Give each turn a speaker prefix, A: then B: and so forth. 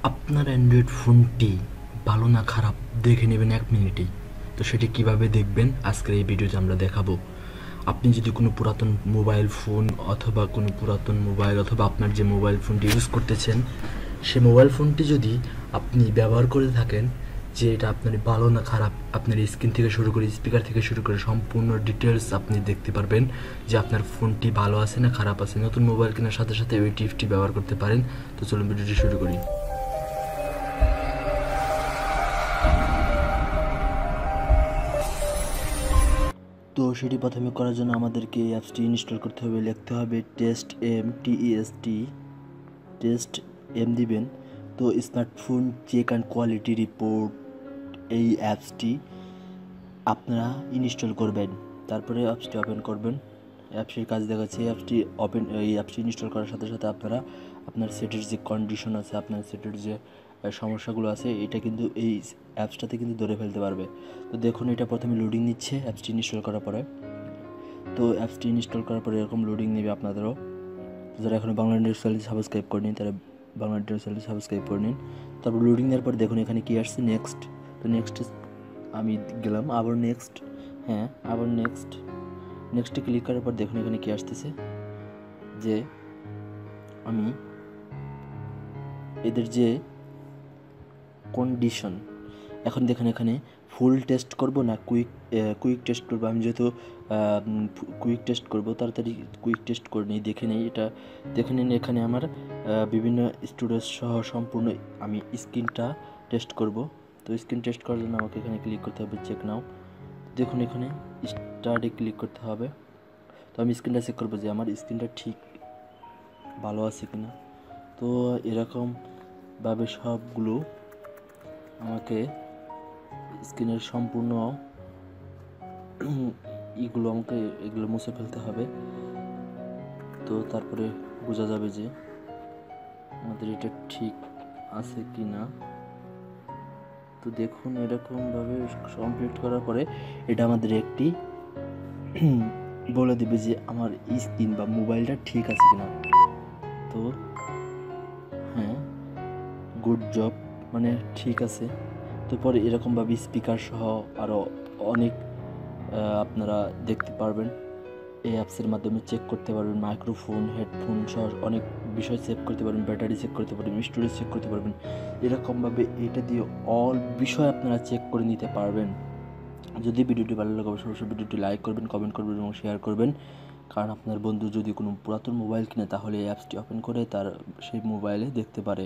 A: আপনার অ্যান্ড্রয়েড ফোনটি ভালো না খারাপ দেখে নেবেন 1 মিনিটেই। তো সেটি কিভাবে দেখবেন আজকের এই ভিডিওতে আমরা দেখাবো। আপনি যদি কোনো পুরাতন মোবাইল ফোন অথবা আপনার যে মোবাইল ফোনটি ইউজ করতেছেন, সে মোবাইল ফোনটি যদি আপনি ব্যবহার করে থাকেন যে এটা আপনার ভালো না খারাপ, আপনার স্ক্রিন থেকে শুরু করে স্পিকার থেকে শুরু করে সম্পূর্ণ ডিটেলস আপনি দেখতে পারবেন যে আপনার ফোনটি ভালো আছে না খারাপ আছে। নতুন মোবাইল কেনার সাথে সাথে ওই টিপসটি ব্যবহার করতে পারেন। তো চলুন ভিডিওটি শুরু করি। তো সেটি প্রথমে করার জন্য আমাদেরকে এই অ্যাপসটি ইনস্টল করতে হবে। লিখতে হবে টেস্ট এম দিবেন। তো smartphone check and quality report এই অ্যাপসটি আপনারা ইনস্টল করবেন। তারপরে অ্যাপসটি ওপেন করবেন। অ্যাপসের কাজ দেখাচ্ছে। এই অ্যাপসটি ইনস্টল করার সাথে সাথে আপনারা আপনার সেটের যে কন্ডিশন আছে, আপনার সেটের যে সমস্যাগুলো আছে, এটা কিন্তু এই অ্যাপসটাতে কিন্তু ধরে ফেলতে পারবে। তো দেখুন, এটা প্রথমে লোডিং নিচ্ছে অ্যাপসটি ইনস্টল করার পরে। তো অ্যাপসটি ইনস্টল করার পরে এরকম লোডিং নেবে আপনাদেরও। যারা এখনও বাংলা নিউজ চ্যানেলটি সাবস্ক্রাইব করে নিন তারা বাংলা নিউজ চ্যানেলটি সাবস্ক্রাইব করে নিন। তারপর লোডিং দেওয়ার পর দেখুন এখানে কী আসছে, নেক্সট। তো নেক্সট আমি গেলাম, আবার নেক্সট, আবার নেক্সটে ক্লিক করার পর দেখুন এখানে কী আসতেছে, যে আমি এদের যে কন্ডিশন, এখন দেখুন এখানে ফুল টেস্ট করব না কুইক টেস্ট করব। আমি যেহেতু কুইক টেস্ট করব, তাড়াতাড়ি কুইক টেস্ট করে নিই, দেখে নিই। এটা দেখে নিন, এখানে আমার বিভিন্ন স্টোরেজ সহ সম্পূর্ণ আমি স্ক্রিনটা টেস্ট করব। তো স্ক্রিন টেস্ট করার জন্য আমাকে এখানে ক্লিক করতে হবে, চেক নাও। দেখুন এখানে স্টার্টে ক্লিক করতে হবে। তো আমি স্ক্রিনটা চেক করবো যে আমার স্ক্রিনটা ঠিক ভালো আছে কিনা। তো এরকমভাবে সবগুলো আমাকে স্ক্রিনের সম্পূর্ণ এগুলো মুছে ফেলতে হবে। তো তারপরে বোঝা যাবে যে আমাদের এটা ঠিক আছে কি না। তো দেখুন এরকমভাবে কমপ্লিট করার পরে এটা আমাদের একটি বলে দেবে যে আমার স্ক্রিন বা মোবাইলটা ঠিক আছে কিনা। তো গুড জব, মানে ঠিক আছে। তো পরে এরকমভাবে স্পিকার সহ আরও অনেক আপনারা দেখতে পারবেন। এই অ্যাপসের মাধ্যমে চেক করতে পারবেন, মাইক্রোফোন, হেডফোন সহ অনেক বিষয় চেক করতে পারবেন, ব্যাটারি চেক করতে পারবেন, স্টোরেজ চেক করতে পারবেন। এরকমভাবে এটা দিয়ে অল বিষয় আপনারা চেক করে নিতে পারবেন। যদি ভিডিওটি ভালো লাগে অবশ্যই ভিডিওটি লাইক করবেন, কমেন্ট করবেন এবং শেয়ার করবেন। কারণ আপনার বন্ধু যদি কোনো পুরাতন মোবাইল কিনে তাহলে এই অ্যাপসটি ওপেন করে সেই মোবাইলে দেখতে পারে।